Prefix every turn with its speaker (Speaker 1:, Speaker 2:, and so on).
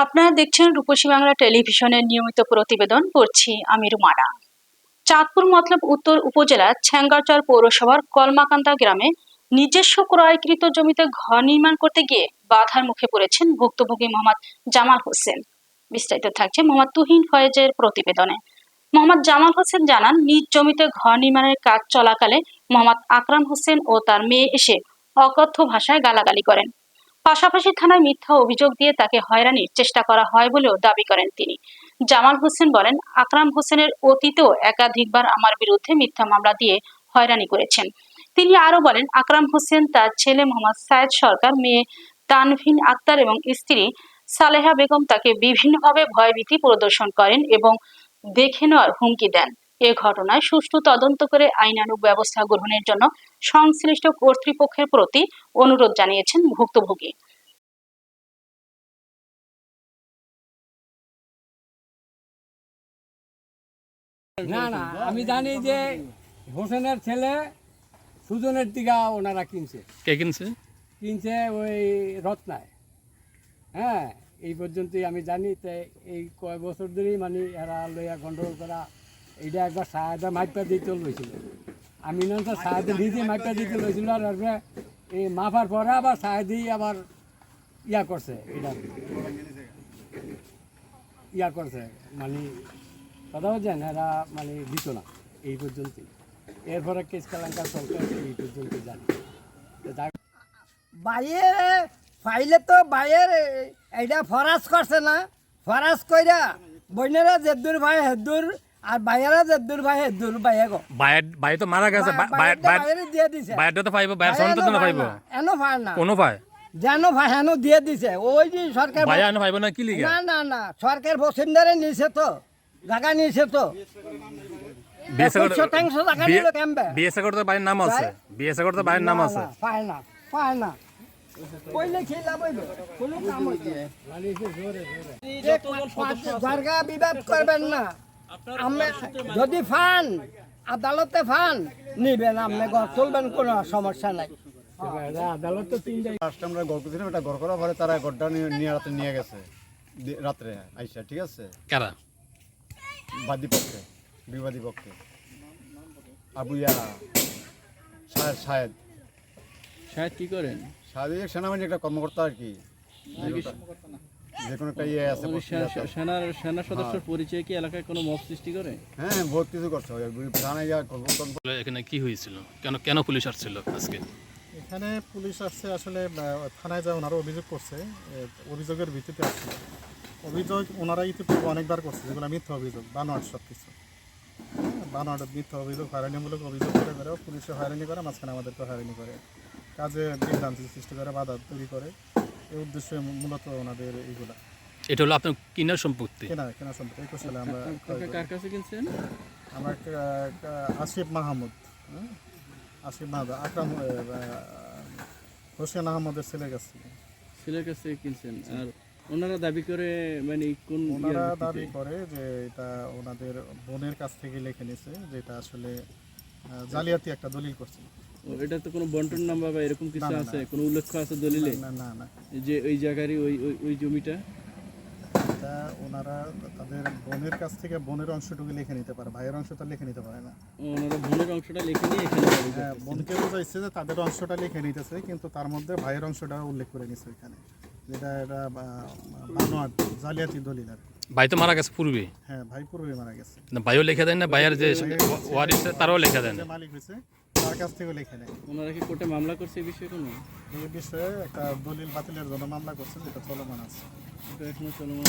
Speaker 1: আপনারা দেখছেন রূপসী বাংলা টেলিভিশনের নিয়মিত প্রতিবেদন। পড়ছি আমি রুমানা। চাঁদপুর মতলব উত্তর উপজেলার ছ্যাঙ্গারচর পৌরসভার কলমাকান্দা গ্রামে নিজস্ব ক্রয়কৃত জমিতে ঘর নির্মাণ করতে গিয়ে বাধার মুখে পড়েছেন ভুক্তভোগী মোহাম্মদ জামাল হোসেন। বিস্তারিত থাকছে মোহাম্মদ তুহিন ফয়েজের প্রতিবেদনে। মোহাম্মদ জামাল হোসেন জানান, নিজ জমিতে ঘর নির্মাণের কাজ চলাকালে মোহাম্মদ আকরাম হোসেন ও তার মেয়ে এসে অকথ্য ভাষায় গালাগালি করেন। পাশাপাশি থানায় মিথ্যা অভিযোগ দিয়ে তাকে হয়রানির চেষ্টা করা হয় বলেও দাবি করেন তিনি। জামাল হোসেন বলেন, আকরাম হোসেনের অতীতেও একাধিকবার আমার বিরুদ্ধে মিথ্যা মামলা দিয়ে হয়রানি করেছেন। তিনি আরো বলেন, আকরাম হোসেন তার ছেলে মোহাম্মদ সায়েদ সরকার, মেয়ে তানভিন আক্তার এবং স্ত্রী সালেহা বেগম তাকে বিভিন্নভাবে ভয়ভীতি প্রদর্শন করেন এবং দেখে নেওয়ার হুমকি দেন। এ ঘটনায় সুষ্ঠু তদন্ত করে আইনানুগ ব্যবস্থা গ্রহণের জন্য সংশ্লিষ্ট কর্তৃপক্ষের প্রতি অনুরোধ জানিয়েছেন ভুক্তভোগী।
Speaker 2: না না, আমি জানি যে হোসেনের ছেলে সুজনের টিকা ওনারা কিনছে।
Speaker 3: কে কিনছে?
Speaker 2: কিনছে ওই রত্নায়। হ্যাঁ, এই পর্যন্তই আমি জানি। তো এই কয় বছর ধরেই মানে এরা লইয়া গন্ডগোল করা। এইটা একবার সাহায্য মাইপা দিতে লইছিল, আমি না তো সাহায্য নিজে মাইপা দিতে লইছিল। আর এই মাফার পরে আবার সাহায্যই আবার ইয়া করছে, এটা ইয়া করছে মানে কথা বলছেন, এরা মানে দিত না এই পর্যন্তই। এরপরে কেস কালাঙ্কার সরকার এই পর্যন্ত জানি।
Speaker 4: বাইয়ের ফাইলে তো বাইয়ের এইটা ফরাজ করছে না, ফরাজ কইরা বইনেরা যেদুর ভাই হেদুর আর বাইয়েরা যেদুর ভাই হেদুর বাইয়ে গো
Speaker 3: বাই তো মারা গেছে।
Speaker 4: বাইরে দিয়ে দিছে,
Speaker 3: বাইরটা তো পাইবো, বাইর সন্তান তো না পাইবো।
Speaker 4: এনো ভাই না,
Speaker 3: কোনো ভাই
Speaker 4: জানো ভাই হেনো দিয়ে দিছে। ওই যে সরকার
Speaker 3: ভাই এনো পাইবো না, কি লিগে?
Speaker 4: না না না, সরকার বসুন্ধরে নিছে তো, জায়গা নিছে তো। শতাংশ জায়গা নিল কেমবে?
Speaker 3: বিএসএ করতে বাইরের নাম আছে, বিএসএ করতে বাইরের নাম আছে।
Speaker 4: পায় না, পায় না। কইলে খেলা বইল কোনো কাম হইছে জায়গা বিবাদ করবেন না। আমি যদি ফান আদালতে ফান নিবেন, আপনি ঘর তুলবেন, কোনো সমস্যা নাই।
Speaker 2: আদালত তো তিনটা
Speaker 5: আমরা ঘর করছিলাম, এটা ঘর করার পরে তারা ঘরটা নিয়ে গেছে রাত্রে আইসা। ঠিক আছে,
Speaker 3: কারা?
Speaker 5: বাদী পক্ষে, বিবাদী পক্ষে আবুয়া শাহেদ।
Speaker 6: শাহেদ কি করেন?
Speaker 5: শাহেদ সেনাবাহিনীর একটা কর্মকর্তা আর কি, যে কোনো একটা ইয়ে আছে।
Speaker 6: সেনা সদস্যের পরিচয় কি এলাকায় কোনো মব সৃষ্টি করে?
Speaker 5: হ্যাঁ, বহুত কিছু করছে। থানায় গিয়ে
Speaker 3: এখানে কি হয়েছিল? কেন পুলিশ আসছিল আজকে?
Speaker 7: এখানে পুলিশ আসছে আসলে থানায় যায়, ওনারা অভিযোগ করছে, অভিযোগের ভিত্তিতে আসছে। অভিযোগ ওনারা ইতিপূর্বে অনেকবার করছে, যেগুলো মিথ্যা অভিযোগ, বানোয়াট সব কিছু। বানোয়াট মিথ্যা অভিযোগ, হয়রানিমূলক অভিযোগ করে পুলিশে হয়রানি করে, মাঝখানে আমাদেরকে হয়রানি করে, কাজে বিভ্রান্তি সৃষ্টি করে, বাধা তৈরি করে। এই উদ্দেশ্যে মূলত ওনাদের এইগুলা।
Speaker 3: এটা হলো আপনার কিনার সম্পত্তি?
Speaker 7: কেনা সম্পত্তি 21 সালে আমরা।
Speaker 6: কার কাছে কিনছেন?
Speaker 7: আমরা আসিফ মাহমুদ, আসিফ মাহমুদ আকরাম হোসেন আহমদের ছেলের কাছে
Speaker 6: কিনছেন। আর ওনারা দাবি করে মানে কোন?
Speaker 7: ওনারা দাবি করে যে এটা ওনাদের বোনের কাছ থেকে লিখে নিয়েছে, যেটা আসলে জালিয়াতি একটা দলিল করছে।
Speaker 6: এটা তো কোনো বন্টন নাম্বার বা এরকম কিছু আছে, কোনো উল্লেখ আছে দলিলে?
Speaker 7: না না না,
Speaker 6: যে ওই জায়গারই ওই জমিটা,
Speaker 7: এটা ওনারা তাদের বোনের কাছ থেকে বোনের অংশটুকু লিখে নিতে পারে, ভাইয়ের অংশটা লিখে নিতে পারে না।
Speaker 6: ওনারা বোনের অংশটা লিখে নিয়ে এখানে
Speaker 7: বোনকে বোঝাইছে যে তাদের অংশটা লিখে নিতেছে, কিন্তু তার মধ্যে ভাইয়ের অংশটা উল্লেখ করে নিছে এখানে, যেটা এটা বানোয়াট জালিয়াতি দলিল আর কি।
Speaker 3: ভাই তো মারা গেছে পূর্বে।
Speaker 7: হ্যাঁ, ভাই পূর্বে মারা গেছে।
Speaker 3: না, ভাইও লেখা দেন না, ভাইয়ের যে ওয়ারিস তারাও লেখা দেন?
Speaker 7: মালিক হয়েছে, তার কাছ থেকে লিখে নেয়।
Speaker 6: ওনারা কি কোর্টে মামলা করছে এই বিষয়ে? কোনো
Speaker 7: এই বিষয়ে একটা দলিল বাতিলের জন্য মামলা করছে, যেটা চলমান আছে।
Speaker 6: এটা এখনো চলমান।